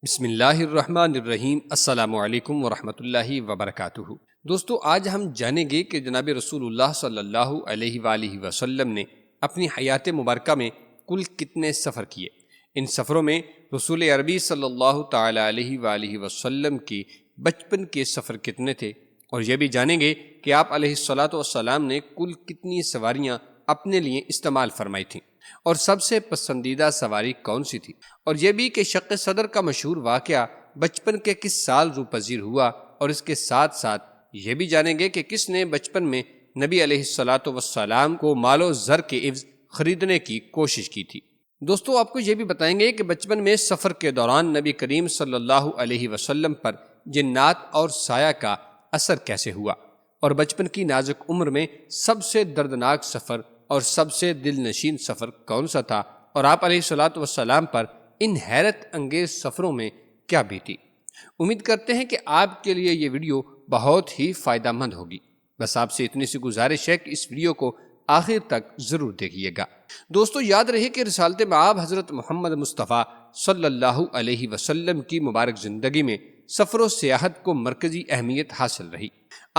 بسم اللہ الرحمن الرحیم۔ السلام علیکم ورحمۃ اللہ وبرکاتہ۔ دوستو، آج ہم جانیں گے کہ جناب رسول اللہ صلی اللہ علیہ وآلہ وسلم نے اپنی حیات مبارکہ میں کل کتنے سفر کیے۔ ان سفروں میں رسول عربی صلی اللہ تعالی علیہ وآلہ وسلم کی بچپن کے سفر کتنے تھے، اور یہ بھی جانیں گے کہ آپ علیہ الصلاۃ والسلام نے کل کتنی سواریاں اپنے لیے استعمال فرمائی تھیں، اور سب سے پسندیدہ سواری کون سی تھی، اور یہ بھی کہ شق صدر کا مشہور واقعہ بچپن کے کس سال رو پذیر ہوا، اور اس کے ساتھ ساتھ یہ بھی جانیں گے کہ کس نے بچپن میں نبی علیہ الصلاۃ والسلام کو مال و زر کے عوض خریدنے کی کوشش کی تھی۔ دوستو، آپ کو یہ بھی بتائیں گے کہ بچپن میں سفر کے دوران نبی کریم صلی اللہ علیہ وسلم پر جنات اور سایہ کا اثر کیسے ہوا، اور بچپن کی نازک عمر میں سب سے دردناک سفر اور سب سے دل نشین سفر کون سا تھا، اور آپ علیہ الصلاۃ والسلام پر ان حیرت انگیز سفروں میں کیا بیتی۔ امید کرتے ہیں کہ آپ کے لیے یہ ویڈیو بہت ہی فائدہ مند ہوگی۔ بس آپ سے اتنی سی گزارش ہے کہ اس ویڈیو کو آخر تک ضرور دیکھیے گا۔ دوستو، یاد رہے کہ رسالت مآب حضرت محمد مصطفیٰ صلی اللہ علیہ وسلم کی مبارک زندگی میں سفر و سیاحت کو مرکزی اہمیت حاصل رہی۔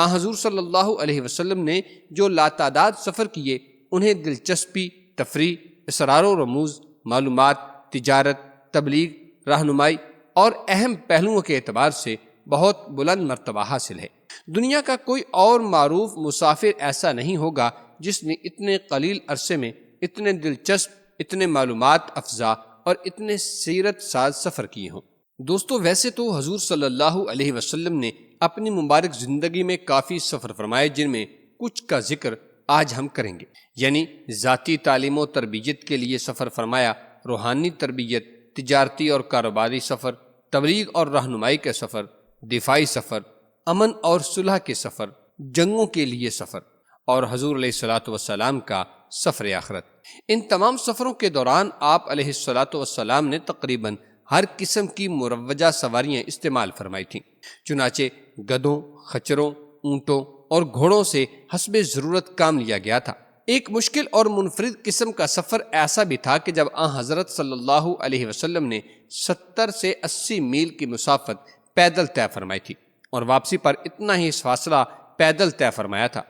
حضور صلی اللہ علیہ وسلم نے جو لاتعداد سفر کیے، انہیں دلچسپی، تفریح، اسرار و رموز، معلومات، تجارت، تبلیغ، رہنمائی اور اہم پہلوؤں کے اعتبار سے بہت بلند مرتبہ حاصل ہے۔ دنیا کا کوئی اور معروف مسافر ایسا نہیں ہوگا جس نے اتنے قلیل عرصے میں اتنے دلچسپ، اتنے معلومات افزا اور اتنے سیرت ساز سفر کیے ہوں۔ دوستو، ویسے تو حضور صلی اللہ علیہ وسلم نے اپنی مبارک زندگی میں کافی سفر فرمائے، جن میں کچھ کا ذکر آج ہم کریں گے، یعنی ذاتی تعلیم و تربیت کے لیے سفر فرمایا، روحانی تربیت، تجارتی اور کاروباری سفر، تبلیغ اور رہنمائی کے سفر، دفاعی سفر، امن اور صلح کے سفر، جنگوں کے لیے سفر، اور حضور علیہ الصلاۃ والسلام کا سفر آخرت۔ ان تمام سفروں کے دوران آپ علیہ الصلاۃ والسلام نے تقریباً ہر قسم کی مروجہ سواریاں استعمال فرمائی تھیں، چنانچہ گدھوں، خچروں، اونٹوں اور گھوڑوں سے حسب ضرورت کام لیا گیا تھا۔ ایک مشکل اور منفرد قسم کا سفر ایسا بھی تھا کہ جب حضرت صلی اللہ علیہ وسلم نے 70 سے 80 میل کی مسافت پیدل طے فرمائی تھی، اور واپسی پر اتنا ہی فاصلہ پیدل طے فرمایا تھا۔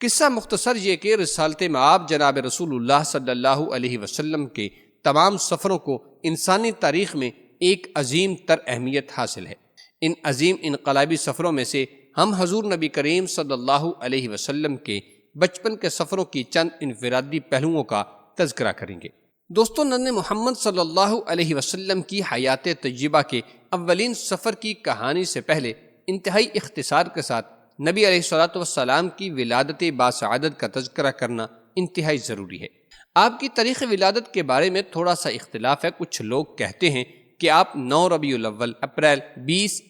قصہ مختصر یہ کہ رسالت مآب جناب رسول اللہ صلی اللہ علیہ وسلم کے تمام سفروں کو انسانی تاریخ میں ایک عظیم تر اہمیت حاصل ہے۔ ان عظیم انقلابی سفروں میں سے ہم حضور نبی کریم صلی اللہ علیہ وسلم کے بچپن کے سفروں کی چند انفرادی پہلوؤں کا تذکرہ کریں گے۔ دوستو، نبی محمد صلی اللہ علیہ وسلم کی حیات طیبہ کے اولین سفر کی کہانی سے پہلے انتہائی اختصار کے ساتھ نبی علیہ الصلاۃ والسلام کی ولادت باسعادت کا تذکرہ کرنا انتہائی ضروری ہے۔ آپ کی تاریخ ولادت کے بارے میں تھوڑا سا اختلاف ہے۔ کچھ لوگ کہتے ہیں کہ آپ 9 ربیع الاول اپریل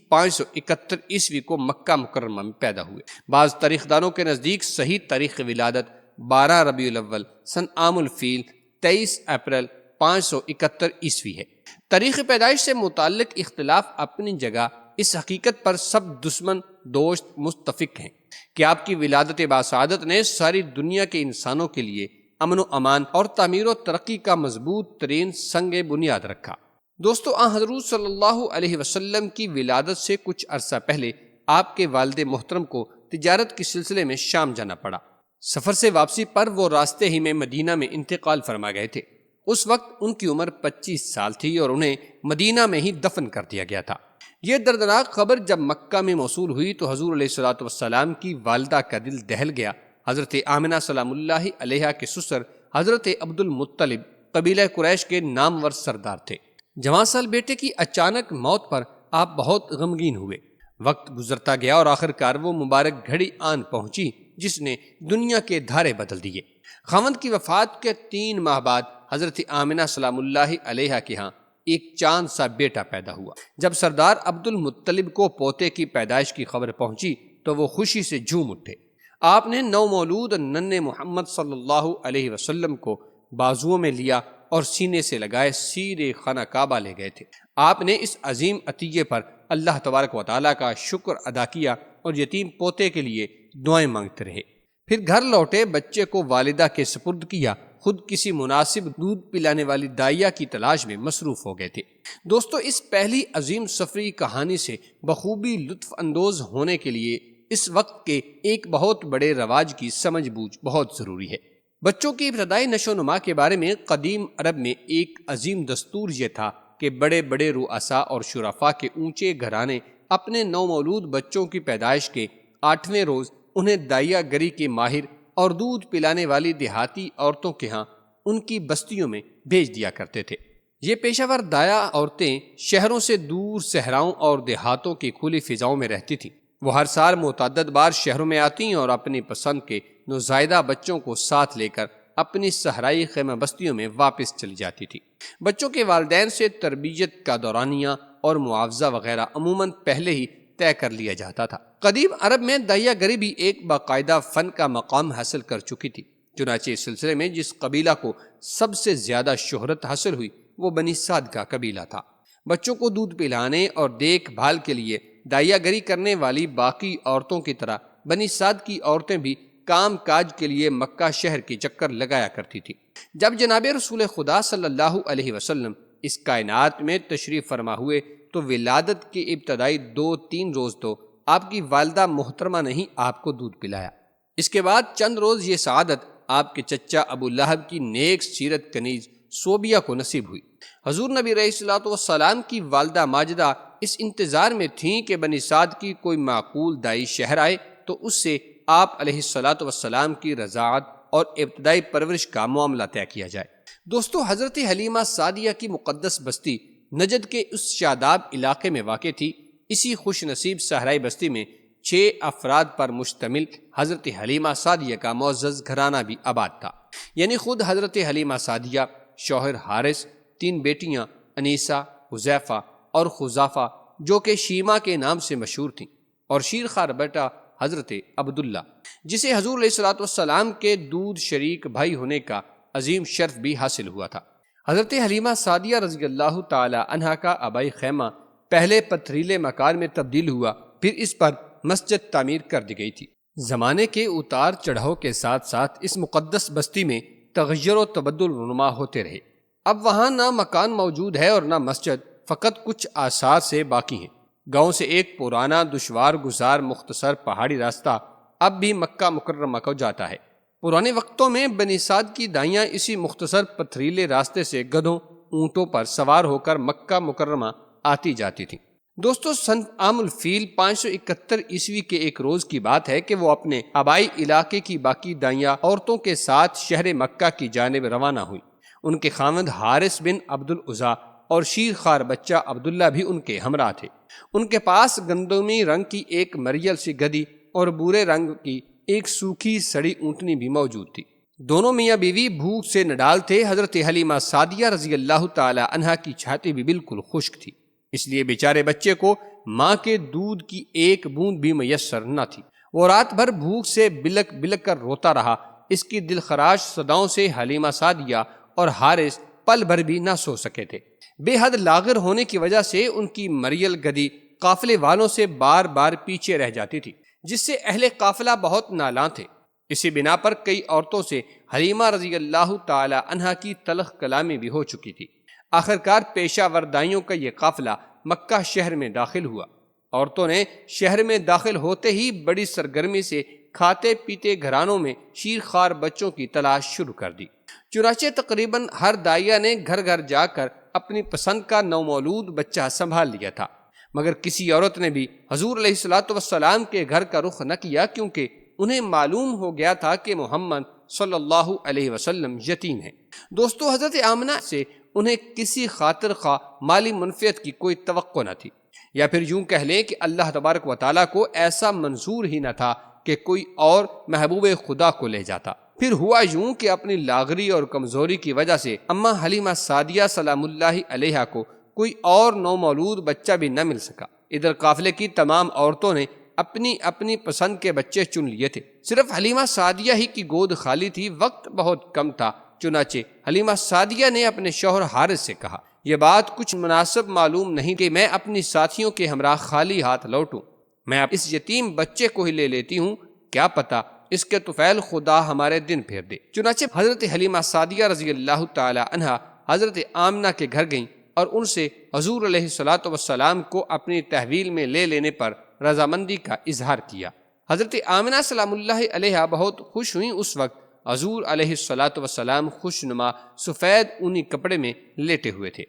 571 عیسوی کو مکہ مکرمہ میں پیدا ہوئے۔ بعض تاریخ دانوں کے نزدیک صحیح تاریخ ولادت 12 ربیع الاول سن عام الفیل 23 اپریل 571 عیسوی ہے۔ تاریخ پیدائش سے متعلق اختلاف اپنی جگہ، اس حقیقت پر سب دشمن دوست متفق ہیں کہ آپ کی ولادت باسعادت نے ساری دنیا کے انسانوں کے لیے امن و امان اور تعمیر و ترقی کا مضبوط ترین سنگ بنیاد رکھا۔ دوستو، حضور صلی اللہ علیہ وسلم کی ولادت سے کچھ عرصہ پہلے آپ کے والد محترم کو تجارت کے سلسلے میں شام جانا پڑا۔ سفر سے واپسی پر وہ راستے ہی میں مدینہ میں انتقال فرما گئے تھے۔ اس وقت ان کی عمر 25 سال تھی اور انہیں مدینہ میں ہی دفن کر دیا گیا تھا۔ یہ دردناک خبر جب مکہ میں موصول ہوئی تو حضور علیہ الصلاۃ والسلام کی والدہ کا دل دہل گیا۔ حضرت آمنہ سلام اللہ علیہا کے سسر حضرت عبد المطلب قبیلہ قریش کے نامور سردار تھے۔ جوان سال بیٹے کی اچانک موت پر آپ بہت غمگین ہوئے۔ وقت گزرتا گیا اور آخر کار وہ مبارک گھڑی آن پہنچی جس نے دنیا کے دھارے بدل دیے۔ خاوند کی وفات کے 3 ماہ بعد حضرت آمنہ سلام اللہ علیہا کے ہاں ایک چاند سا بیٹا پیدا ہوا۔ جب سردار عبد المطلب کو پوتے کی پیدائش کی خبر پہنچی تو وہ خوشی سے جھوم اٹھے۔ آپ نے نو مولود ننھے محمد صلی اللہ علیہ وسلم کو بازوؤں میں لیا اور سینے سے لگائے سیدھے خانہ کعبہ لے گئے تھے۔ آپ نے اس عظیم عطیے پر اللہ تبارک و تعالیٰ کا شکر ادا کیا اور یتیم پوتے کے لیے دعائیں مانگتے رہے۔ پھر گھر لوٹے، بچے کو والدہ کے سپرد کیا خود کسی مناسب دودھ پلانے والی دائیا کی تلاش میں مصروف ہو گئے تھے۔ دوستو، اس پہلی عظیم سفری کہانی سے بخوبی لطف اندوز ہونے کے لیے اس وقت کے ایک بہت بڑے رواج کی سمجھ بوجھ بہت ضروری ہے۔ بچوں کی ابتدائی نشو و نما کے بارے میں قدیم عرب میں ایک عظیم دستور یہ تھا کہ بڑے بڑے رؤساء اور شرفاء کے اونچے گھرانے اپنے نومولود بچوں کی پیدائش کے 8ویں روز انہیں دائیا گری کے ماہر اور دودھ پلانے والی دیہاتی عورتوں کے ہاں ان کی بستیوں میں بھیج دیا کرتے تھے۔ یہ پیشہ ور دایا عورتیں شہروں سے دور صحراؤں اور دیہاتوں کی کھلی فضاؤں میں رہتی تھیں۔ وہ ہر سال متعدد بار شہروں میں آتی اور اپنی پسند کے نوزائیدہ بچوں کو ساتھ لے کر اپنی صحرائی خیمہ بستیوں میں واپس چلی جاتی تھی۔ بچوں کے والدین سے تربیت کا دورانیہ اور معاوضہ وغیرہ عموماً پہلے ہی طے کر لیا جاتا تھا۔ قدیم عرب میں دائیا گری بھی ایک باقاعدہ فن کا مقام حاصل کر چکی تھی۔ چنانچہ اس سلسلے میں جس قبیلہ کو سب سے زیادہ شہرت حاصل ہوئی وہ بنی سعد کا قبیلہ تھا۔ بچوں کو دودھ پلانے اور دیکھ بھال کے لیے دائیا گری کرنے والی باقی عورتوں کی طرح بنی سعد کی عورتیں بھی کام کاج کے لیے مکہ شہر کے چکر لگایا کرتی تھی۔ جب جناب رسول خدا صلی اللہ علیہ وسلم اس کائنات میں تشریف فرما ہوئے تو ولادت کے ابتدائی 2-3 روز تو آپ کی والدہ محترمہ نے ہی آپ کو دودھ پلایا۔ اس کے بعد چند روز یہ سعادت آپ کے چچا ابو لہب کی نیک سیرت کنیز صوبیہ کو نصیب ہوئی۔ حضور نبی علیہ الصلوۃ والسلام کی والدہ ماجدہ اس انتظار میں تھیں کہ بنی سعد کی کوئی معقول دائی شہر آئے تو اس سے آپ علیہ الصلوۃ والسلام کی رضاعت اور ابتدائی پرورش کا معاملہ طے کیا جائے۔ دوستو، حضرت حلیمہ سعدیہ کی مقدس بستی نجد کے اس شاداب علاقے میں واقع تھی۔ اسی خوش نصیب صحرائی بستی میں 6 افراد پر مشتمل حضرت حلیمہ سعدیہ کا معزز گھرانہ بھی آباد تھا، یعنی خود حضرت حلیمہ سعدیہ، شوہر حارث، 3 بیٹیاں انیسہ، حذیفہ اور خزافہ جو کہ شیمہ کے نام سے مشہور تھیں، اور شیرخوار بیٹا حضرت عبداللہ جسے حضور علیہ الصلوۃ والسلام کے دودھ شریک بھائی ہونے کا عظیم شرف بھی حاصل ہوا تھا۔ حضرت حلیمہ سعدیہ رضی اللہ تعالی عنہا کا آبائی خیمہ پہلے پتھریلے مکان میں تبدیل ہوا، پھر اس پر مسجد تعمیر کر دی گئی تھی۔ زمانے کے اتار چڑھاؤ کے ساتھ ساتھ اس مقدس بستی میں تغیر و تبدل رونما ہوتے رہے۔ اب وہاں نہ مکان موجود ہے اور نہ مسجد، فقط کچھ آثار سے باقی ہیں۔ گاؤں سے ایک پرانا دشوار گزار مختصر پہاڑی راستہ اب بھی مکہ مکرمہ کو جاتا ہے۔ پرانے وقتوں میں بنی سعد کی دائیاں اسی مختصر پتھریلے راستے سے گدھوں، اونٹوں پر سوار ہو کر مکہ مکرمہ آتی جاتی تھیں۔ دوستو، سن عام الفیل 571 عیسوی کے ایک روز کی بات ہے کہ وہ اپنے آبائی علاقے کی باقی دائیاں عورتوں کے ساتھ شہر مکہ کی جانب روانہ ہوئی۔ ان کے خاوند حارث بن عبد العزیٰ اور شیرخوار بچہ عبداللہ بھی ان کے ہمراہ تھے۔ ان کے پاس گندمی رنگ کی ایک مریل سی گدھی اور بورے رنگ کی ایک سوکھی سڑی اونٹنی بھی موجود تھی۔ دونوں میاں بیوی بھوک سے نڈال تھے۔ حضرت حلیمہ سعدیہ رضی اللہ تعالی عنہا کی چھاتی بھی بالکل خشک تھی، اس لیے بیچارے بچے کو ماں کے دودھ کی ایک بوند بھی میسر نہ تھی۔ وہ رات بھر بھوک سے بلک بلک کر روتا رہا۔ اس کی دل خراش صداؤں سے حلیمہ سعدیہ اور حارث پل بھر بھی نہ سو سکے تھے۔ بے حد لاغر ہونے کی وجہ سے ان کی مریل گدھی قافلے والوں سے بار بار پیچھے رہ جاتی تھی، جس سے اہل قافلہ بہت نالاں تھے۔ اسی بنا پر کئی عورتوں سے حلیمہ رضی اللہ تعالی عنہا کی تلخ کلامی بھی ہو چکی تھی۔ آخرکار پیشہ ور دائیوں کا یہ قافلہ مکہ شہر میں داخل ہوا۔ عورتوں نے شہر میں داخل ہوتے ہی بڑی سرگرمی سے کھاتے پیتے گھرانوں میں شیرخوار بچوں کی تلاش شروع کر دی۔ چنانچہ تقریباً ہر دائیا نے گھر گھر جا کر اپنی پسند کا نومولود بچہ سنبھال لیا تھا، مگر کسی عورت نے بھی حضور علیہ الصلوۃ والسلام کے گھر کا رخ نہ کیا، کیونکہ انہیں معلوم ہو گیا تھا کہ محمد صلی اللہ علیہ وسلم یتیم ہیں۔ دوستو، حضرت آمنہ سے انہیں کسی خاطر خواہ مالی منفعت کی کوئی توقع نہ تھی، یا پھر یوں کہہ لیں کہ اللہ تبارک و تعالیٰ کو ایسا منظور ہی نہ تھا کہ کوئی اور محبوب خدا کو لے جاتا۔ پھر ہوا یوں کہ اپنی لاغری اور کمزوری کی وجہ سے اماں حلیمہ سعدیہ سلام اللہ علیہا کو کوئی اور نومولود بچہ بھی نہ مل سکا۔ ادھر قافلے کی تمام عورتوں نے اپنی اپنی پسند کے بچے چن لیے تھے، صرف حلیمہ سعدیہ ہی کی گود خالی تھی۔ وقت بہت کم تھا، چنانچہ حلیمہ سعدیہ نے اپنے شوہر حارث سے کہا، یہ بات کچھ مناسب معلوم نہیں کہ میں اپنی ساتھیوں کے ہمراہ خالی ہاتھ لوٹوں۔ میں اب اس یتیم بچے کو ہی لے لیتی ہوں، کیا پتہ اس کے طفیل خدا ہمارے دن پھیر دے۔ چنانچہ حضرت حلیمہ سعدیہ رضی اللہ تعالی عنہا حضرت آمنہ کے گھر گئیں اور ان سے حضور علیہ الصلوۃ والسلام کو اپنی تحویل میں لے لینے پر رضامندی کا اظہار کیا۔ حضرت آمنہ سلام اللہ علیہا بہت خوش ہوئیں۔ اس وقت حضور علیہ الصلوۃ والسلام خوش نما سفید اونی کپڑے میں لیٹے ہوئے تھے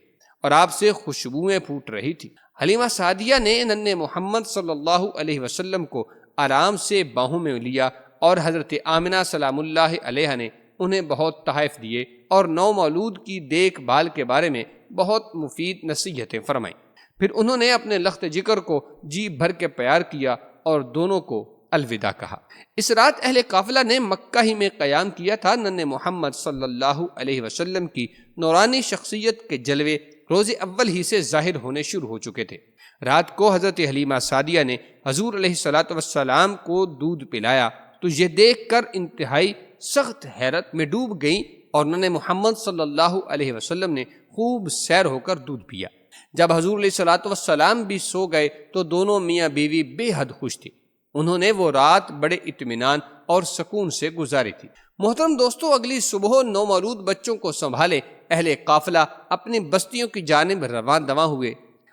اور آپ سے خوشبوئیں پھوٹ رہی تھی۔ حلیمہ سعدیہ نے ننھے محمد صلی اللہ علیہ وسلم کو آرام سے باہوں میں لیا اور حضرت آمنہ سلام اللہ علیہا نے انہیں بہت تحائف دیے اور نو مولود کی دیکھ بھال کے بارے میں بہت مفید نصیحتیں فرمائیں۔ پھر انہوں نے اپنے لخت جگر کو جی بھر کے پیار کیا اور دونوں کو الوداع کہا۔ اس رات اہل قافلہ نے مکہ ہی میں قیام کیا تھا۔ ننھے محمد صلی اللہ علیہ وسلم کی نورانی شخصیت کے جلوے روز اول ہی سے ظاہر ہونے شروع ہو چکے تھے۔ رات کو حضرت حلیمہ سعدیہ نے حضور علیہ الصلوۃ والسلام کو دودھ پلایا تو یہ دیکھ کر انتہائی سخت حیرت میں ڈوب گئیں اور ننھے محمد صلی اللہ علیہ وسلم نے خوب سیر ہو کر دودھ پیا۔ جب حضور علیہ الصلوۃ والسلام بھی سو گئے تو دونوں میاں بیوی بے حد خوش تھے۔ انہوں نے وہ رات بڑے اطمینان اور سکون سے گزاری تھی۔ محترم دوستو، اگلی صبح نو مولود بچوں کو سنبھالے اہل قافلہ اپنی بستیوں کی جانب رواں دواں ہوئے۔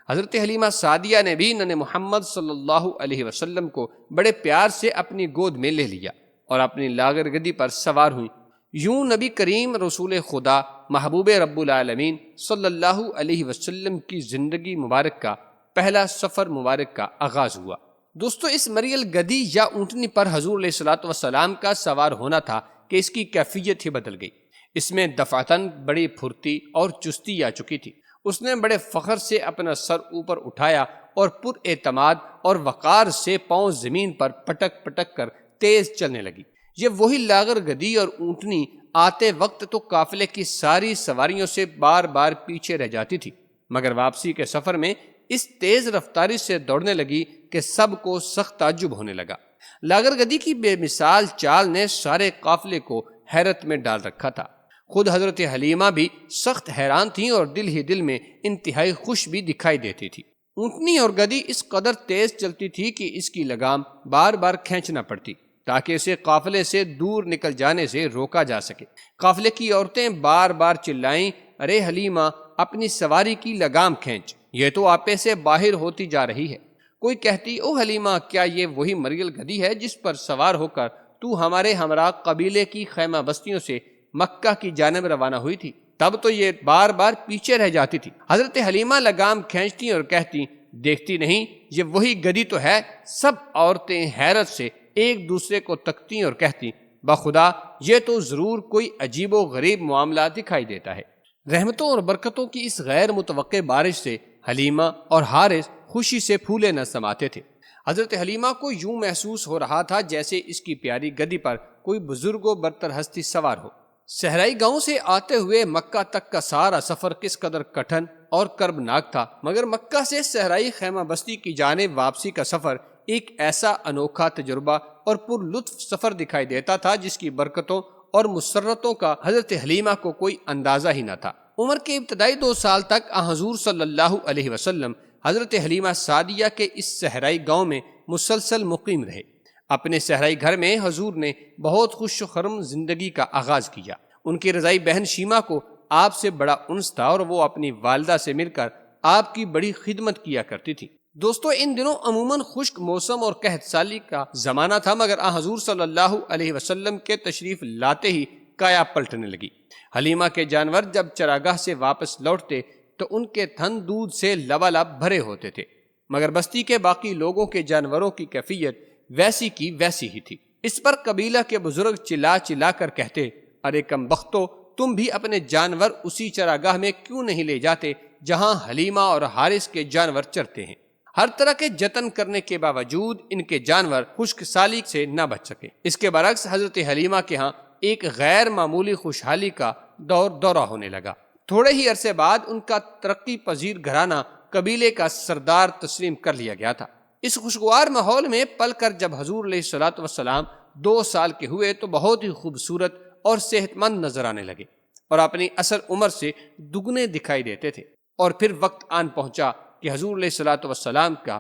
حضرت حلیمہ سعدیہ نے بھی ننھے محمد صلی اللہ علیہ وسلم کو بڑے پیار سے اپنی گود میں لے لیا اور اپنی لاغر گدی پر سوار ہوئیں۔ یوں نبی کریم رسول خدا محبوب رب العالمین صلی اللہ علیہ وسلم کی زندگی مبارک کا پہلا سفر مبارک کا آغاز ہوا۔ دوستو، اس مریل گدی یا اونٹنی پر حضور علیہ الصلوۃ والسلام کا سوار ہونا تھا کہ اس کی کیفیت ہی بدل گئی۔ اس میں دفعتاً بڑی پھرتی اور چستی آ چکی تھی۔ اس نے بڑے فخر سے اپنا سر اوپر اٹھایا اور پر اعتماد اور وقار سے پاؤں زمین پر پٹک پٹک کر تیز چلنے لگی۔ یہ وہی لاغر گدی اور اونٹنی آتے وقت تو قافلے کی ساری سواریوں سے بار بار پیچھے رہ جاتی تھی، مگر واپسی کے سفر میں اس تیز رفتاری سے دوڑنے لگی کہ سب کو سخت تعجب ہونے لگا۔ لاغر گدی کی بے مثال چال نے سارے قافلے کو حیرت میں ڈال رکھا تھا۔ خود حضرت حلیمہ بھی سخت حیران تھیں اور دل ہی دل میں انتہائی خوش بھی دکھائی دیتی تھی۔ اونٹنی اور گدی اس قدر تیز چلتی تھی کہ اس کی لگام بار بار کھینچنا پڑتی تاکہ اسے قافلے سے دور نکل جانے سے روکا جا سکے۔ قافلے کی عورتیں بار بار چلائیں، ارے حلیمہ اپنی سواری کی لگام کھینچ، یہ تو آپے سے باہر ہوتی جا رہی ہے۔ کوئی کہتی، او حلیمہ، کیا یہ وہی مریل گدی ہے جس پر سوار ہو کر تو ہمارے ہمراہ قبیلے کی خیمہ بستیوں سے مکہ کی جانب روانہ ہوئی تھی؟ تب تو یہ بار بار پیچھے رہ جاتی تھی۔ حضرت حلیمہ لگام کھینچتی اور کہتی، دیکھتی نہیں یہ وہی گدی تو ہے۔ سب عورتیں حیرت سے ایک دوسرے کو تکتی اور کہتی، بخدا یہ تو ضرور کوئی عجیب و غریب معاملہ دکھائی دیتا ہے۔ رحمتوں اور برکتوں کی اس غیر متوقع بارش سے حلیمہ اور حارث خوشی سے پھولے نہ سماتے تھے۔ حضرت حلیمہ کو یوں محسوس ہو رہا تھا جیسے اس کی پیاری گدی پر کوئی بزرگ و برتر ہستی سوار ہو۔ صحرائی گاؤں سے آتے ہوئے مکہ تک کا سارا سفر کس قدر کٹھن اور کربناک تھا، مگر مکہ سے صحرائی خیمہ بستی کی جانب واپسی کا سفر ایک ایسا انوکھا تجربہ اور پر لطف سفر دکھائی دیتا تھا جس کی برکتوں اور مسرتوں کا حضرت حلیمہ کو کوئی اندازہ ہی نہ تھا۔ عمر کے ابتدائی 2 سال تک حضور صلی اللہ علیہ وسلم حضرت حلیمہ سعدیہ کے اس صحرائی گاؤں میں مسلسل مقیم رہے۔ اپنے صحرائی گھر میں حضور نے بہت خوش و خرم زندگی کا آغاز کیا۔ ان کی رضائی بہن شیمہ کو آپ سے بڑا انس تھا اور وہ اپنی والدہ سے مل کر آپ کی بڑی خدمت کیا کرتی تھی۔ دوستو، ان دنوں عموماً خشک موسم اور قحط سالی کا زمانہ تھا، مگر حضور صلی اللہ علیہ وسلم کے تشریف لاتے ہی کایا پلٹنے لگی۔ حلیمہ کے جانور جب چراگاہ سے واپس لوٹتے تو ان کے تھن دودھ سے لبالب بھرے ہوتے تھے، مگر بستی کے باقی لوگوں کے جانوروں کی کیفیت ویسی کی ویسی ہی تھی۔ اس پر قبیلہ کے بزرگ چلا چلا کر کہتے، ارے کم بختو، تم بھی اپنے جانور اسی چراگاہ میں کیوں نہیں لے جاتے جہاں حلیمہ اور حارث کے جانور چرتے ہیں؟ ہر طرح کے جتن کرنے کے باوجود ان کے جانور خشک سالی سے نہ بچ سکے۔ اس کے برعکس حضرت حلیمہ کے ہاں ایک غیر معمولی خوشحالی کا دورہ ہونے لگا۔ تھوڑے ہی عرصے بعد ان کا ترقی پذیر گھرانہ قبیلے کا سردار تسلیم کر لیا گیا تھا۔ اس خوشگوار ماحول میں پل کر جب حضور علیہ الصلوۃ والسلام 2 سال کے ہوئے تو بہت ہی خوبصورت اور صحت مند نظر آنے لگے اور اپنی اصل عمر سے دگنے دکھائی دیتے تھے۔ اور پھر وقت آن پہنچا کہ حضور علیہ الصلوۃ والسلام کا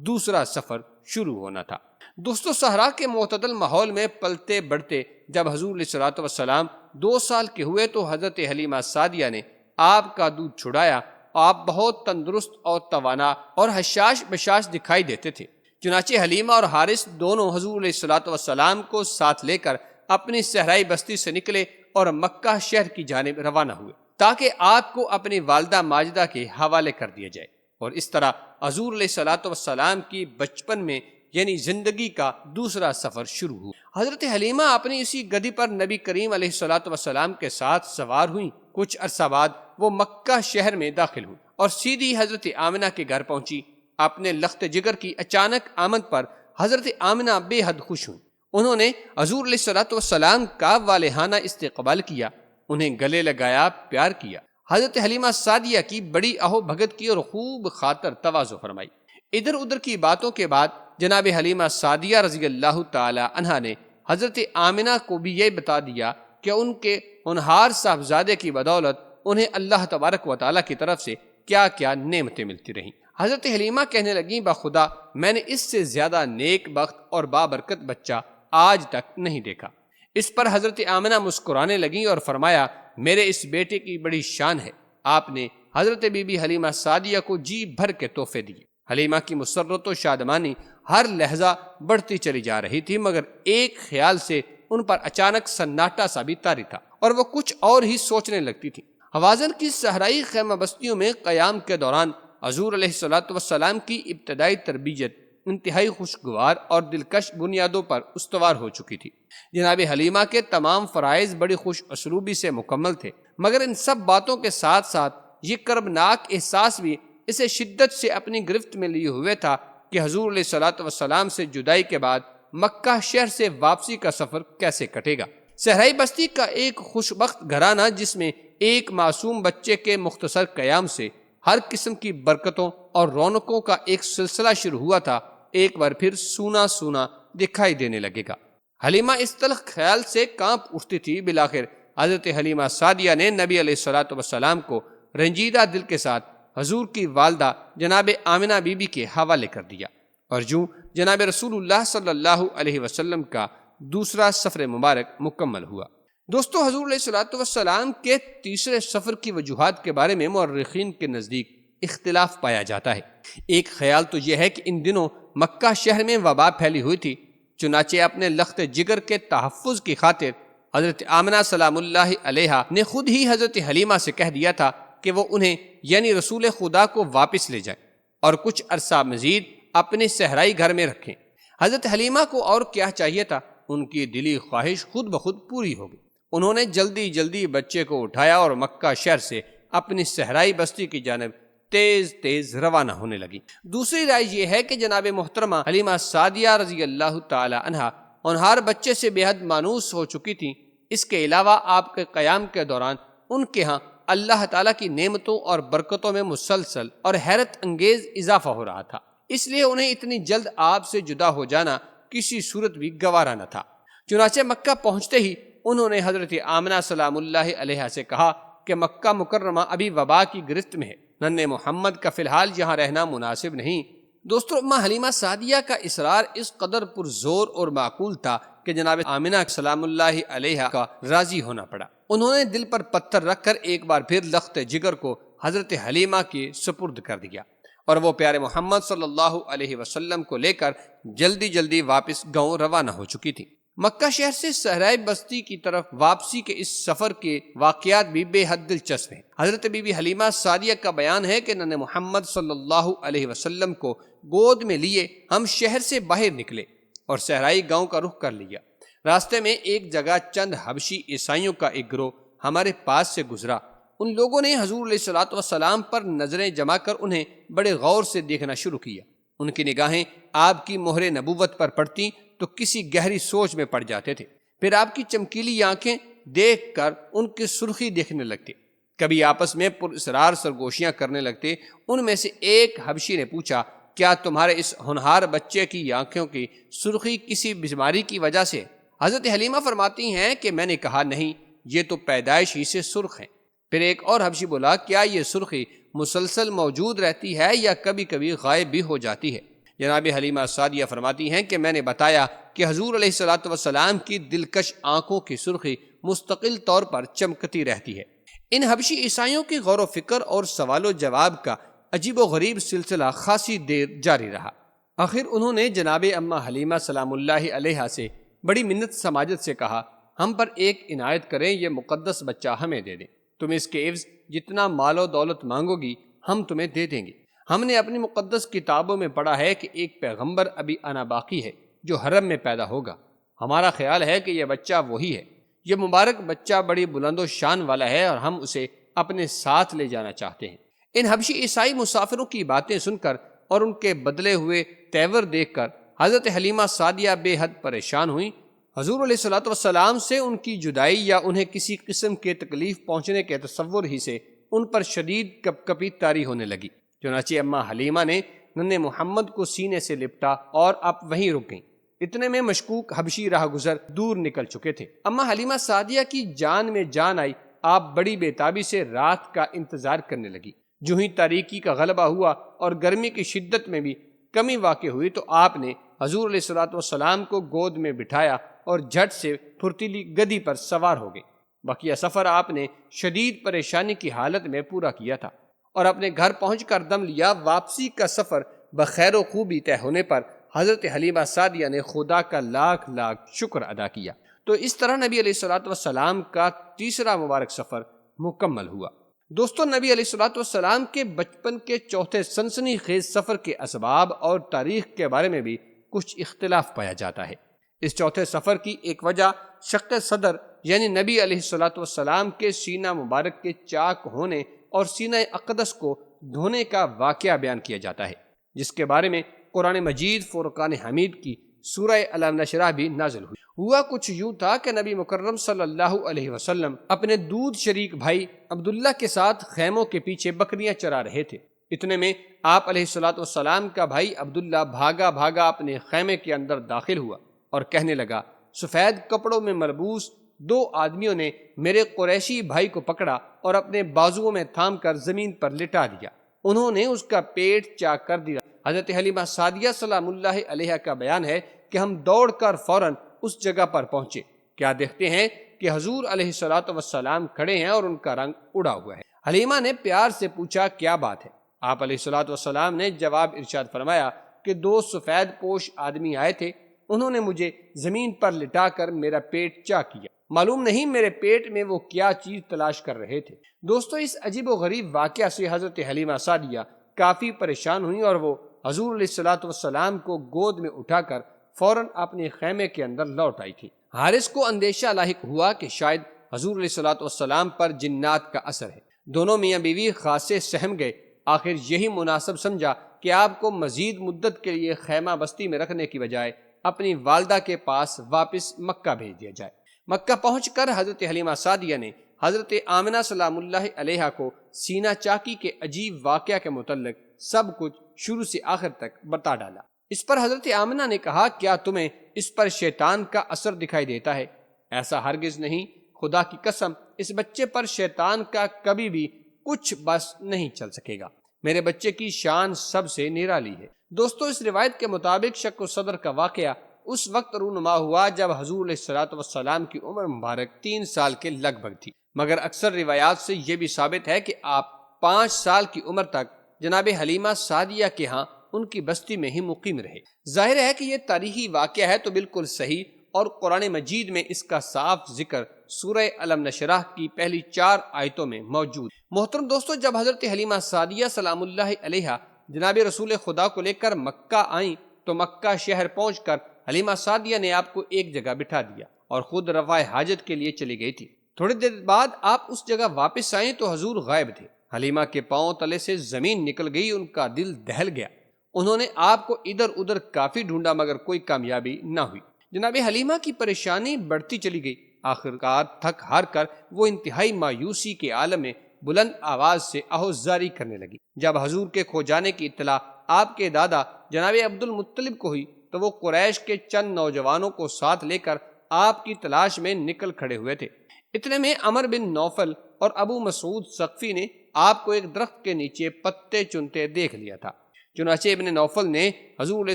دوسرا سفر شروع ہونا تھا۔ دوستو صحرا کے معتدل ماحول میں پلتے بڑھتے جب حضور علیہ الصلوۃ والسلام 2 سال کے ہوئے تو حضرت حلیمہ سعدیہ نے آپ کا دودھ چھڑایا۔ آپ بہت تندرست اور توانا اور حشاش بشاش دکھائی دیتے تھے۔ چنانچہ حلیمہ اور حارث دونوں حضور علیہ الصلوۃ والسلام کو ساتھ لے کر اپنی صحرائی بستی سے نکلے اور مکہ شہر کی جانب روانہ ہوئے تاکہ آپ کو اپنی والدہ ماجدہ کے حوالے کر دیا جائے، اور اس طرح حضور علیہ الصلوۃ والسلام کی بچپن میں یعنی زندگی کا دوسرا سفر شروع ہوا۔ حضرت حلیمہ اپنی اسی گدی پر نبی کریم علیہ الصلوۃ والسلام کے ساتھ سوار ہوئیں۔ کچھ عرصہ بعد وہ مکہ شہر میں داخل ہوئی اور سیدھی حضرت آمنہ کے گھر پہنچی۔ اپنے لخت جگر کی اچانک آمد پر حضرت آمنہ بے حد خوش ہوئی۔ انہوں نے حضور علیہ الصلوۃ والسلام کا والہانہ استقبال کیا، انہیں گلے لگایا، پیار کیا۔ حضرت حلیمہ سعدیہ کی بڑی اہو بھگت کی اور خوب خاطر تواضع فرمائی۔ ادھر ادھر کی باتوں کے بعد جناب حلیمہ سعدیہ رضی اللہ تعالی عنہا نے حضرت آمنہ کو بھی یہ بتا دیا کہ ان کے ہونہار صاحبزادے کی بدولت انہیں اللہ تبارک و تعالیٰ کی طرف سے کیا کیا نعمتیں ملتی رہیں۔ حضرت حلیمہ کہنے لگیں، بخدا میں نے اس سے زیادہ نیک بخت اور بابرکت بچہ آج تک نہیں دیکھا۔ اس پر حضرت آمنہ مسکرانے لگیں اور فرمایا، میرے اس بیٹے کی بڑی شان ہے۔ آپ نے حضرت بی بی حلیمہ سعدیہ کو جی بھر کے تحفے دیے۔ حلیمہ کی مسرت و شادمانی ہر لحظہ بڑھتی چلی جا رہی تھی، مگر ایک خیال سے ان پر اچانک سناٹا سا بھی طاری تھا اور وہ کچھ اور ہی سوچنے لگتی تھی۔ حوازن کی صحرائی خیمہ بستیوں میں قیام کے دوران حضور علیہ الصلوۃ والسلام کی ابتدائی تربیت انتہائی خوشگوار اور دلکش بنیادوں پر استوار ہو چکی تھی۔ جناب حلیمہ کے تمام فرائض بڑی خوش اسلوبی سے مکمل تھے، مگر ان سب باتوں کے ساتھ ساتھ یہ کربناک احساس بھی اسے شدت سے اپنی گرفت میں لیے ہوئے تھا کہ حضور علیہ الصلوۃ والسلام سے جدائی کے بعد مکہ شہر سے واپسی کا سفر کیسے کٹے گا۔ صحرائی بستی کا ایک خوشبخت گھرانہ جس میں ایک معصوم بچے کے مختصر قیام سے ہر قسم کی برکتوں اور رونقوں کا ایک سلسلہ شروع ہوا تھا، ایک بار پھر سونا سونا دکھائی دینے لگے گا۔ حلیمہ اس تلخ خیال سے کانپ اٹھتی تھی۔ بالآخر حضرت حلیمہ سعدیہ نے نبی علیہ الصلوۃ والسلام کو رنجیدہ دل کے ساتھ حضور کی والدہ جناب آمنہ بی بی کے حوالے کر دیا، اور یوں جناب رسول اللہ صلی اللہ علیہ وسلم کا دوسرا سفر مبارک مکمل ہوا۔ دوستو حضور علیہ الصلوۃ والسلام کے تیسرے سفر کی وجوہات کے بارے میں مورخین کے نزدیک اختلاف پایا جاتا ہے۔ ایک خیال تو یہ ہے کہ ان دنوں مکہ شہر میں وبا پھیلی ہوئی تھی، چنانچہ اپنے لخت جگر کے تحفظ کی خاطر حضرت آمنہ سلام اللہ علیہا نے خود ہی حضرت حلیمہ سے کہہ دیا تھا کہ وہ انہیں یعنی رسول خدا کو واپس لے جائیں اور کچھ عرصہ مزید اپنے صحرائی گھر میں رکھیں۔ حضرت حلیمہ کو اور کیا چاہیے تھا، ان کی دلی خواہش خود بخود پوری ہو گئی۔ انہوں نے جلدی جلدی بچے کو اٹھایا اور مکہ شہر سے اپنی صحرائی بستی کی جانب تیز تیز روانہ ہونے لگی۔ دوسری رائے یہ ہے کہ جناب محترمہ حلیمہ سعدیہ رضی اللہ تعالی عنہا ہونہار بچے سے بے حد مانوس ہو چکی تھیں۔ اس کے علاوہ آپ کے قیام کے دوران ان کے ہاں اللہ تعالیٰ کی نعمتوں اور برکتوں میں مسلسل اور حیرت انگیز اضافہ ہو رہا تھا، اس لیے انہیں اتنی جلد آپ سے جدا ہو جانا کسی صورت بھی گوارا نہ تھا۔ چنانچہ مکہ پہنچتے ہی انہوں نے حضرت آمنہ سلام اللہ علیہا سے کہا کہ مکہ مکرمہ ابھی وبا کی گرفت میں ہے، ننھے محمد کا فی الحال یہاں رہنا مناسب نہیں۔ دوستو اماں حلیمہ سعدیہ کا اصرار اس قدر پرزور اور معقول تھا کہ جناب آمنہ سلام اللہ علیہا کا راضی ہونا پڑا۔ انہوں نے دل پر پتھر رکھ کر ایک بار پھر لخت جگر کو حضرت حلیمہ کے سپرد کر دیا، اور وہ پیارے محمد صلی اللہ علیہ وسلم کو لے کر جلدی جلدی واپس گاؤں روانہ ہو چکی تھی۔ مکہ شہر سے صحرائی بستی کی طرف واپسی کے اس سفر کے واقعات بھی بے حد دلچسپ ہیں۔ حضرت بی بی حلیمہ سعدیہ کا بیان ہے کہ ننھے محمد صلی اللہ علیہ وسلم کو گود میں لیے ہم شہر سے باہر نکلے اور صحرائی گاؤں کا رخ کر لیا۔ راستے میں ایک جگہ چند حبشی عیسائیوں کا ایک گروہ ہمارے پاس سے گزرا۔ ان لوگوں نے حضور علیہ الصلوۃ والسلام پر نظریں جما کر انہیں بڑے غور سے دیکھنا شروع کیا۔ ان کی نگاہیں آپ کی مہر نبوت پر پڑتی تو کسی گہری سوچ میں پڑ جاتے تھے، پھر آپ کی چمکیلی آنکھیں دیکھ کر ان کی سرخی دیکھنے لگتے، کبھی آپس میں پراسرار سرگوشیاں کرنے لگتے۔ ان میں سے ایک حبشی نے پوچھا، کیا تمہارے اس ہونہار بچے کی آنکھوں کی سرخی کسی بیماری کی وجہ سے؟ حضرت حلیمہ فرماتی ہیں کہ میں نے کہا نہیں، یہ تو پیدائش ہی سے سرخ ہیں۔ پھر ایک اور حبشی بولا، کیا یہ سرخی مسلسل موجود رہتی ہے یا کبھی کبھی غائب بھی ہو جاتی ہے؟ جناب حلیمہ سعدیہ فرماتی ہیں کہ میں نے بتایا کہ حضور علیہ الصلوۃ والسلام کی دلکش آنکھوں کی سرخی مستقل طور پر چمکتی رہتی ہے۔ ان حبشی عیسائیوں کی غور و فکر اور سوال و جواب کا عجیب و غریب سلسلہ خاصی دیر جاری رہا۔ آخر انہوں نے جناب اماں حلیمہ سلام اللہ علیہا سے بڑی منت سماجت سے کہا، ہم پر ایک عنایت کریں، یہ مقدس بچہ ہمیں دے دیں، تم اس کے عوض جتنا مال و دولت مانگو گی ہم تمہیں دے دیں گے۔ ہم نے اپنی مقدس کتابوں میں پڑھا ہے کہ ایک پیغمبر ابھی آنا باقی ہے جو حرم میں پیدا ہوگا۔ ہمارا خیال ہے کہ یہ بچہ وہی ہے۔ یہ مبارک بچہ بڑی بلند و شان والا ہے اور ہم اسے اپنے ساتھ لے جانا چاہتے ہیں۔ ان حبشی عیسائی مسافروں کی باتیں سن کر اور ان کے بدلے ہوئے تیور دیکھ کر حضرت حلیمہ سعدیہ بے حد پریشان ہوئیں۔ حضور علیہ الصلوۃ والسلام سے ان کی جدائی یا انہیں کسی قسم کے تکلیف پہنچنے کے تصور ہی سے ان پر شدید کپکپی طاری ہونے لگی۔ چنانچہ اماں حلیمہ نے ننھے محمد کو سینے سے لپٹا اور اب وہیں رک گئیں۔ اتنے میں مشکوک حبشی راہ گزر دور نکل چکے تھے۔ اماں حلیمہ سعدیہ کی جان میں جان آئی، آپ بڑی بےتابی سے رات کا انتظار کرنے لگی۔ جو ہی تاریکی کا غلبہ ہوا اور گرمی کی شدت میں بھی کمی واقع ہوئی تو آپ نے حضور علیہ الصلوۃ والسلام کو گود میں بٹھایا اور جھٹ سے پھرتیلی گدی پر سوار ہو گئے۔ بقیہ سفر آپ نے شدید پریشانی کی حالت میں پورا کیا تھا اور اپنے گھر پہنچ کر دم لیا۔ واپسی کا سفر بخیر و خوبی طے ہونے پر حضرت حلیمہ سعدیہ نے خدا کا لاکھ لاکھ شکر ادا کیا۔ تو اس طرح نبی علیہ الصلوۃ والسلام کا تیسرا مبارک سفر مکمل ہوا۔ دوستو، نبی علیہ الصلوۃ والسلام کے بچپن کے چوتھے سنسنی خیز سفر کے اسباب اور تاریخ کے بارے میں بھی کچھ اختلاف پایا جاتا ہے۔ اس چوتھے سفر کی ایک وجہ شق صدر یعنی نبی علیہ الصلوۃ والسلام کے سینہ مبارک کے چاک ہونے اور سینہ اقدس کو دھونے کا واقعہ بیان کیا جاتا ہے، جس کے بارے میں قرآن مجید فرقان حمید کی سورہ علم نشرح بھی نازل ہوئی۔ ہوا کچھ یوں تھا کہ نبی مکرم صلی اللہ علیہ وسلم اپنے دودھ شریک بھائی عبداللہ کے ساتھ خیموں کے پیچھے بکریاں چرا رہے تھے۔ اتنے میں آپ علیہ الصلوۃ والسلام کا بھائی عبداللہ بھاگا بھاگا اپنے خیمے کے اندر داخل ہوا اور کہنے لگا، سفید کپڑوں میں ملبوس دو آدمیوں نے میرے قریشی بھائی کو پکڑا اور اپنے بازوؤں میں تھام کر زمین پر لٹا دیا۔ انہوں نے اس کا پیٹ چاک کر دیا۔ حضرت حلیمہ سعدیہ سلام اللہ علیہا کا بیان ہے کہ ہم دوڑ کر فوراً اس جگہ پر پہنچے، کیا دیکھتے ہیں کہ حضور علیہ الصلوۃ والسلام کھڑے ہیں اور ان کا رنگ اڑا ہوا ہے۔ حلیمہ نے پیار سے پوچھا، کیا بات ہے؟ آپ علیہ الصلوۃ والسلام نے جواب ارشاد فرمایا کہ دو سفید پوش آدمی آئے تھے، انہوں نے مجھے زمین پر لٹا کر میرا پیٹ چاک کیا، معلوم نہیں میرے پیٹ میں وہ کیا چیز تلاش کر رہے تھے۔ دوستو، اس عجیب و غریب واقعہ سے حضرت حلیمہ سعدیہ کافی پریشان ہوئیں اور وہ حضور علیہ الصلوۃ والسلام کو گود میں اٹھا کر فوراً اپنے خیمے کے اندر لوٹ آئی تھی۔ حارث کو اندیشہ لاحق ہوا کہ شاید حضور علیہ الصلوۃ والسلام پر جنات کا اثر ہے۔ دونوں میاں بیوی خاصے سہم گئے۔ آخر یہی مناسب سمجھا کہ آپ کو مزید مدت کے لیے خیمہ بستی میں رکھنے کی بجائے اپنی والدہ کے پاس واپس مکہ بھیج دیا جائے۔ مکہ پہنچ کر حضرت حلیمہ سعدیہ نے حضرت آمنہ سلام اللہ علیہا کو سینہ چاکی کے عجیب واقعہ کے متعلق سب کچھ شروع سے آخر تک بتا ڈالا۔ اس پر حضرت آمنہ نے کہا، کیا تمہیں اس پر شیطان کا اثر دکھائی دیتا ہے؟ ایسا ہرگز نہیں، خدا کی قسم اس بچے پر شیطان کا کبھی بھی کچھ بس نہیں چل سکے گا۔ میرے بچے کی شان سب سے نرالی ہے۔ دوستو، اس روایت کے مطابق شق و صدر کا واقعہ اس وقت رونما ہوا جب حضور علیہ الصلوۃ والسلام کی عمر مبارک 3 سال کے لگ بھگ تھی، مگر اکثر روایات سے یہ بھی ثابت ہے کہ آپ 5 سال کی عمر تک جناب حلیمہ سعدیہ کے ہاں ان کی بستی میں ہی مقیم رہے۔ ظاہر ہے کہ یہ تاریخی واقعہ ہے تو بالکل صحیح، اور قرآن مجید میں اس کا صاف ذکر سورہ علم نشرح کی پہلی 4 آیتوں میں موجود۔ محترم دوستو، جب حضرت حلیمہ سعدیہ سلام اللہ علیہا جناب رسول خدا کو لے کر مکہ آئیں تو مکہ شہر پہنچ کر حلیمہ سعدیہ نے آپ کو ایک جگہ بٹھا دیا اور خود رفع حاجت کے لیے چلی گئی تھی۔ تھوڑی دیر بعد آپ اس جگہ واپس آئیں تو حضور غائب تھے۔ حلیمہ کے پاؤں تلے سے زمین نکل گئی، ان کا دل دہل گیا۔ انہوں نے آپ کو ادھر ادھر کافی ڈھونڈا مگر کوئی کامیابی نہ ہوئی۔ جناب حلیمہ کی پریشانی بڑھتی چلی گئی۔ آخرکار تھک ہار کر وہ انتہائی مایوسی کے عالم میں بلند آواز سے آہوزاری کرنے لگی۔ جب حضور کے کھو جانے کی اطلاع آپ کے دادا جناب عبد المطلب کو ہوئی تو وہ قریش کے چند نوجوانوں کو ساتھ لے کر آپ کی تلاش میں نکل کھڑے ہوئے تھے۔ اتنے میں عمر بن نوفل اور ابو مسعود ثقفی نے آپ کو ایک درخت کے نیچے پتے چنتے دیکھ لیا تھا۔ چنانچہ ابن نوفل نے حضور علیہ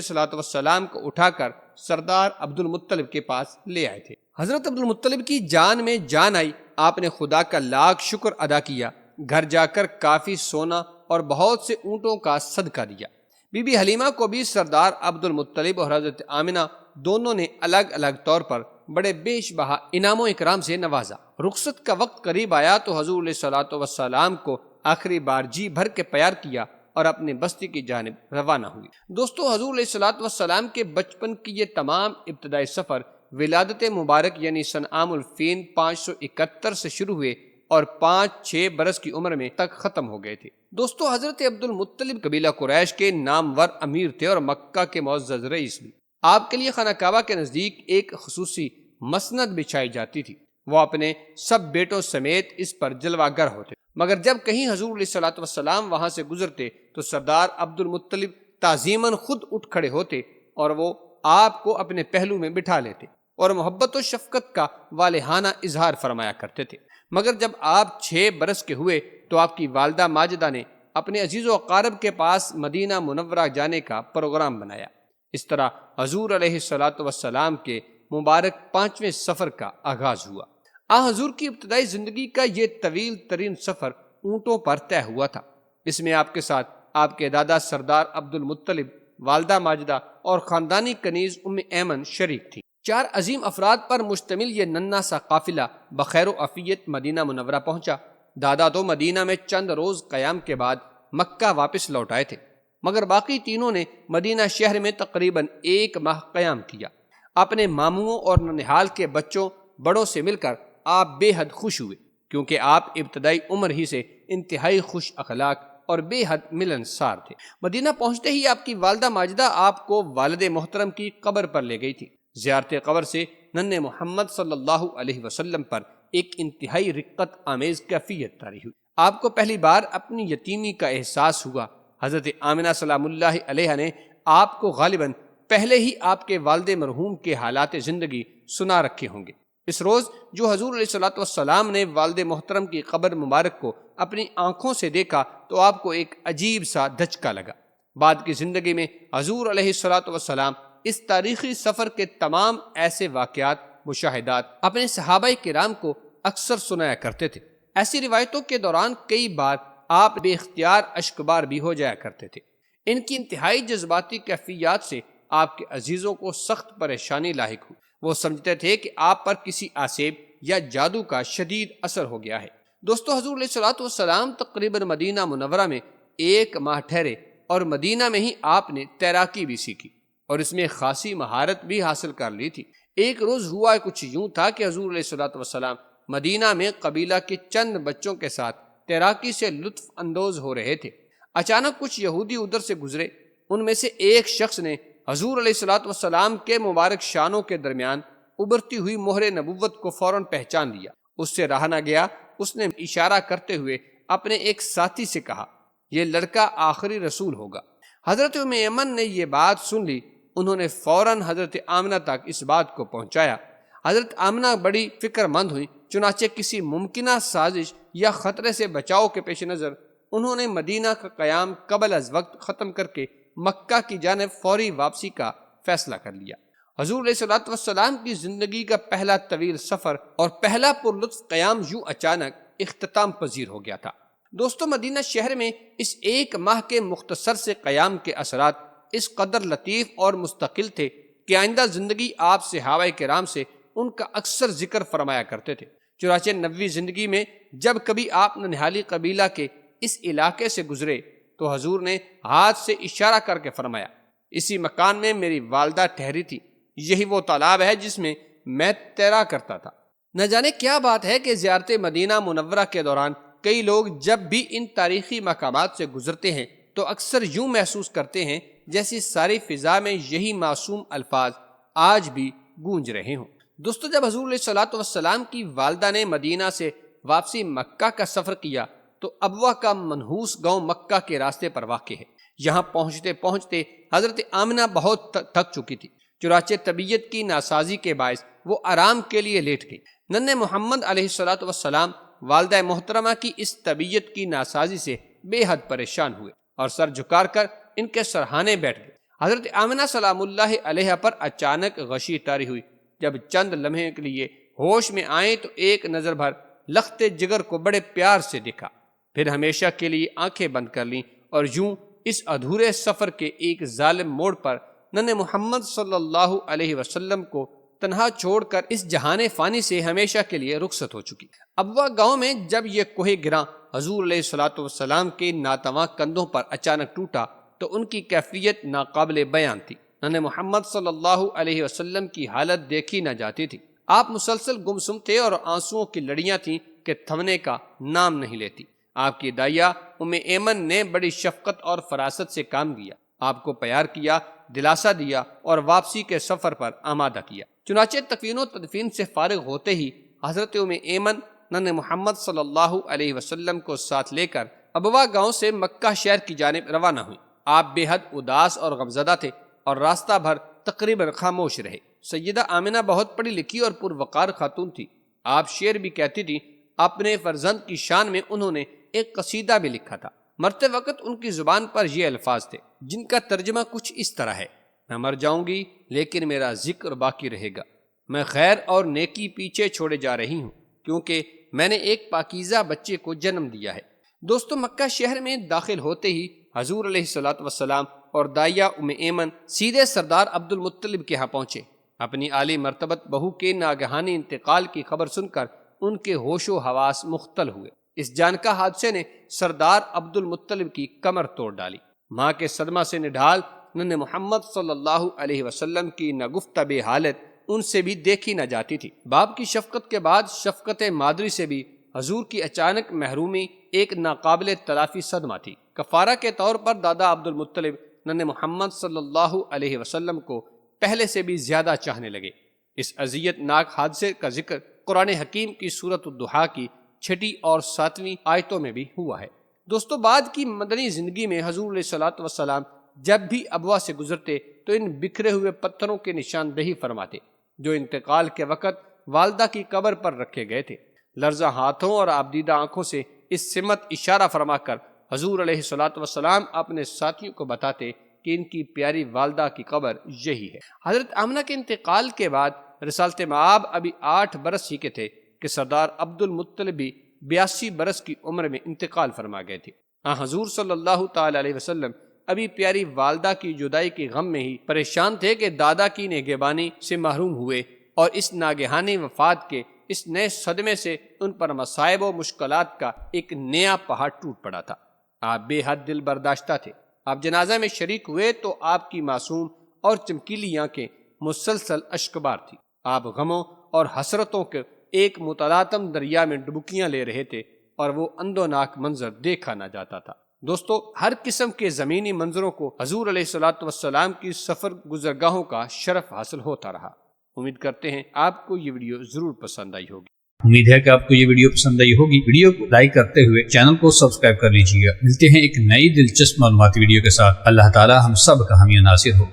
الصلوۃ والسلام کو اٹھا کر سردار عبد المطلب کے پاس لے آئے تھے۔ حضرت عبد المطلب کی جان میں جان آئی، آپ نے خدا کا لاکھ شکر ادا کیا، گھر جا کر کافی سونا اور بہت سے اونٹوں کا صدقہ دیا۔ بی بی حلیمہ کو بھی سردار عبد المطلب اور حضرت آمنہ دونوں نے الگ الگ طور پر بڑے بیش بہا انعام و اکرام سے نوازا۔ رخصت کا وقت قریب آیا تو حضور علیہ الصلوۃ والسلام کو آخری بار جی بھر کے پیار کیا اور اپنے بستی کی جانب روانہ ہوئی۔ دوستو، حضور علیہ الصلوۃ والسلام کے بچپن کی یہ تمام ابتدائی سفر ولادت مبارک یعنی سن عام الفین 571 سے شروع ہوئے اور 5-6 برس کی عمر میں تک ختم ہو گئے تھے۔ دوستو، حضرت عبد المطلب قبیلہ قریش کے نامور امیر تھے اور مکہ کے معزز رئیس بھی۔ آپ کے لیے خانہ کعبہ کے نزدیک ایک خصوصی مسند بچھائی جاتی تھی، وہ اپنے سب بیٹوں سمیت اس پر جلوہ گر ہوتے، مگر جب کہیں حضور علیہ الصلوۃ والسلام وہاں سے گزرتے تو سردار عبد المطلب تعظیماً خود اٹھ کھڑے ہوتے اور وہ آپ کو اپنے پہلو میں بٹھا لیتے اور محبت و شفقت کا والہانہ اظہار فرمایا کرتے تھے۔ مگر جب آپ 6 برس کے ہوئے تو آپ کی والدہ ماجدہ نے اپنے عزیز و اقارب کے پاس مدینہ منورہ جانے کا پروگرام بنایا۔ اس طرح حضور علیہ الصلوۃ والسلام کے مبارک 5ویں سفر کا آغاز ہوا۔ حضور کی ابتدائی زندگی کا یہ طویل ترین سفر اونٹوں پر طے ہوا تھا۔ اس میں آپ کے ساتھ آپ کے دادا سردار عبد المطلب، والدہ ماجدہ اور خاندانی کنیز ام ایمن شریک تھی۔ 4 عظیم افراد پر مشتمل یہ ننھا سا قافلہ بخیر و عافیت مدینہ منورہ پہنچا۔ دادا تو مدینہ میں چند روز قیام کے بعد مکہ واپس لوٹ آئے تھے، مگر باقی تینوں نے مدینہ شہر میں تقریباً 1 ماہ قیام کیا۔ اپنے ماموں اور ننھیال کے بچوں بڑوں سے مل کر آپ بے حد خوش ہوئے، کیونکہ آپ ابتدائی عمر ہی سے انتہائی خوش اخلاق اور بے حد ملنسار تھے۔ مدینہ پہنچتے ہی آپ کی والدہ ماجدہ آپ کو والد محترم کی قبر پر لے گئی تھی۔ زیارت قبر سے ننھے محمد صلی اللہ علیہ وسلم پر ایک انتہائی رقت آمیز کیفیت طاری ہوئی۔ آپ کو پہلی بار اپنی یتیمی کا احساس ہوا۔ حضرت آمنہ سلام اللہ علیہ نے آپ کو غالباً پہلے ہی آپ کے والد مرحوم کے حالات زندگی سنا رکھے ہوں گے۔ اس روز جو حضور علیہ الصلوۃ والسلام نے والد محترم کی قبر مبارک کو اپنی آنکھوں سے دیکھا تو آپ کو ایک عجیب سا دھچکا لگا۔ بعد کی زندگی میں حضور علیہ الصلوۃ والسلام اس تاریخی سفر کے تمام ایسے واقعات، مشاہدات اپنے صحابہ کرام کو اکثر سنایا کرتے تھے۔ ایسی روایتوں کے دوران کئی بار آپ بے اختیار اشکبار بھی ہو جایا کرتے تھے۔ ان کی انتہائی جذباتی کیفیات سے آپ کے عزیزوں کو سخت پریشانی لاحق ہوئی۔ وہ سمجھتے تھے کہ آپ پر کسی آسیب یا جادو کا شدید اثر ہو گیا ہے۔ دوستو، حضور علیہ الصلوۃ والسلام تقریباً مدینہ منورہ میں 1 ماہ ٹھہرے اور مدینہ میں ہی آپ نے تیراکی بھی سیکھی اور اس میں خاصی مہارت بھی حاصل کر لی تھی۔ ایک روز ہوا کچھ یوں تھا کہ حضور علیہ الصلوۃ والسلام مدینہ میں قبیلہ کے چند بچوں کے ساتھ تیراکی سے لطف اندوز ہو رہے تھے۔ اچانک کچھ یہودی ادھر سے گزرے۔ ان میں سے ایک شخص نے حضور علیہ الصلوۃ والسلام کے مبارک شانوں کے درمیان ابھرتی ہوئی مہر نبوت کو فوراً پہچان لیا۔ اس سے رہا نہ گیا، اس نے اشارہ کرتے ہوئے اپنے ایک ساتھی سے کہا، یہ لڑکا آخری رسول ہوگا۔ حضرت ام ایمن نے یہ بات سن لی۔ انہوں نے فوراً حضرت آمنہ تک اس بات کو پہنچایا۔ حضرت آمنہ بڑی فکر مند ہوئی، چنانچہ کسی ممکنہ سازش یا خطرے سے بچاؤ کے پیش نظر انہوں نے مدینہ کا قیام قبل از وقت ختم کر کے مکہ کی جانب فوری واپسی کا فیصلہ کر لیا۔ حضور علیہ الصلوۃ والسلام کی زندگی کا پہلا طویل سفر اور پہلا پرلطف قیام یوں اچانک اختتام پذیر ہو گیا تھا۔ دوستو، مدینہ شہر میں اس 1 ماہ کے مختصر سے قیام کے اثرات اس قدر لطیف اور مستقل تھے کہ آئندہ زندگی آپ صحابہ کرام سے ان کا اکثر ذکر فرمایا کرتے تھے۔ چنانچہ نبوی زندگی میں جب کبھی آپ ننھالی قبیلہ کے اس علاقے سے گزرے تو حضور نے ہاتھ سے اشارہ کر کے فرمایا، اسی مکان میں میری والدہ ٹھہری تھی، یہی وہ تالاب ہے جس میں میں تیرا کرتا تھا۔ نہ جانے کیا بات ہے کہ زیارت مدینہ منورہ کے دوران کئی لوگ جب بھی ان تاریخی مقامات سے گزرتے ہیں تو اکثر یوں محسوس کرتے ہیں جیسی ساری فضا میں یہی معصوم الفاظ آج بھی گونج رہے ہوں۔ دوستو، جب حضور علیہ الصلوۃ والسلام کی والدہ نے مدینہ سے واپسی مکہ کا سفر کیا تو ابوا کا منحوس گاؤں مکہ کے راستے پر واقع ہے۔ یہاں پہنچتے پہنچتے حضرت آمنہ بہت تھک چکی تھی، چنانچہ طبیعت کی ناسازی کے باعث وہ آرام کے لیے لیٹ گئی۔ ننھے محمد علیہ الصلوۃ والسلام والدہ محترمہ کی اس طبیعت کی ناسازی سے بے حد پریشان ہوئے اور سر جھکا کر ان کے سرہانے بیٹھ گئے۔ حضرت آمنہ سلام اللہ علیہ پر اچانک غشی طاری ہوئی۔ جب چند لمحے کے لیے ہوش میں آئیں تو ایک نظر بھر لخت جگر کو بڑے پیار سے دیکھا، پھر ہمیشہ کے لیے آنکھیں بند کر لیں اور یوں اس ادھورے سفر کے ایک ظالم موڑ پر نن محمد صلی اللہ علیہ وسلم کو تنہا چھوڑ کر اس جہان فانی سے ہمیشہ کے لیے رخصت ہو چکی۔ ابوا گاؤں میں جب یہ کوہ گراں حضور علیہ الصلوۃ والسلام کے ناتواں کندھوں پر اچانک ٹوٹا تو ان کی کیفیت ناقابل بیان تھی۔ نن محمد صلی اللہ علیہ وسلم کی حالت دیکھی نہ جاتی تھی۔ آپ مسلسل گمسم تھے اور آنسوؤں کی لڑیاں تھیں کہ تھمنے کا نام نہیں لیتی۔ آپ کی دائیا ام ایمن نے بڑی شفقت اور فراست سے کام کیا، آپ کو پیار کیا، دلاسا دیا اور واپسی کے سفر پر آمادہ کیا۔ چنانچہ تکفین و تدفین سے فارغ ہوتے ہی حضرت ام ایمن نن محمد صلی اللہ علیہ وسلم کو ساتھ لے کر ابوا گاؤں سے مکہ شہر کی جانب روانہ ہوئیں۔ آپ بے حد اداس اور غمزدہ تھے اور راستہ بھر تقریباً خاموش رہے۔ سیدہ آمنہ بہت پڑھی لکھی اور پروقار خاتون تھی۔ آپ شعر بھی کہتی تھی۔ اپنے فرزند کی شان میں انہوں نے ایک قصیدہ بھی لکھا تھا۔ مرتے وقت ان کی زبان پر یہ الفاظ تھے جن کا ترجمہ کچھ اس طرح ہے: میں مر جاؤں گی لیکن میرا ذکر باقی رہے گا، میں خیر اور نیکی پیچھے چھوڑے جا رہی ہوں کیونکہ میں نے ایک پاکیزہ بچے کو جنم دیا ہے۔ دوستو، مکہ شہر میں داخل ہوتے ہی حضور علیہ الصلوۃ والسلام اور دائیا ام ایمن سیدھے سردار عبد المطلب کے ہاں پہنچے۔ اپنی عالی مرتبت بہو کے ناگہانی انتقال کی خبر سن کر ان کے ہوش و حواس مختل ہوئے۔ اس جانکا حادثے نے سردار عبد المطلب کی کمر توڑ ڈالی۔ ماں کے صدمہ سے نڈھال نن محمد صلی اللہ علیہ وسلم کی ناگفتہ حالت ان سے بھی دیکھی نہ جاتی تھی۔ باپ کی شفقت کے بعد شفقت مادری سے بھی حضور کی اچانک محرومی ایک ناقابل تلافی صدمہ تھی۔ کفارہ کے طور پر دادا عبد المطلب نن محمد صلی اللہ علیہ وسلم کو پہلے سے بھی زیادہ چاہنے لگے۔ اس اذیت ناک حادثے کا ذکر قرآن حکیم کی سورۃ الضحیٰ کی 6 اور 7 آیتوں میں بھی ہوا ہے۔ دوستو، بعد کی مدنی زندگی میں حضور علیہ الصلوۃ والسلام جب بھی ابوا سے گزرتے تو ان بکھرے ہوئے پتھروں کی نشاندہی فرماتے جو انتقال کے وقت والدہ کی قبر پر رکھے گئے تھے۔ لرزہ ہاتھوں اور آبدیدہ آنکھوں سے اس سمت اشارہ فرما کر حضور علیہ الصلوۃ والسلام اپنے ساتھیوں کو بتاتے کہ ان کی پیاری والدہ کی قبر یہی ہے۔ حضرت آمنہ کے انتقال کے بعد رسالت مآب ابھی 8 برس ہی کے تھے کہ سردار عبد المطلب بھی 82 برس کی عمر میں انتقال فرما گئے تھے۔ حضور صلی اللہ تعالی علیہ وسلم ابھی پیاری والدہ کی جدائی کے غم میں ہی پریشان تھے کہ دادا کی نگہبانی سے محروم ہوئے اور اس ناگہانی وفات کے اس نئے صدمے سے ان پر مصائب و مشکلات کا ایک نیا پہاڑ ٹوٹ پڑا تھا۔ آپ بے حد دل برداشتہ تھے۔ آپ جنازہ میں شریک ہوئے تو آپ کی معصوم اور چمکیلی آنکھیں مسلسل اشکبار تھی۔ آپ غموں اور حسرتوں کے ایک متلاطم دریا میں ڈبکیاں لے رہے تھے اور وہ اندوناک منظر دیکھا نہ جاتا تھا۔ دوستو، ہر قسم کے زمینی منظروں کو حضور علیہ الصلوۃ والسلام کی سفر گزرگاہوں کا شرف حاصل ہوتا رہا۔ امید کرتے ہیں آپ کو یہ ویڈیو ضرور پسند آئی ہوگی۔ امید ہے کہ آپ کو یہ ویڈیو پسند آئی ہوگی۔ ویڈیو کو لائک کرتے ہوئے چینل کو سبسکرائب کر لیجیے گا۔ ملتے ہیں ایک نئی دلچسپ معلوماتی ویڈیو کے ساتھ۔ اللہ تعالی ہم سب کا حامی و ناصر ہو،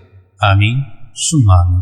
آمین ثم آمین۔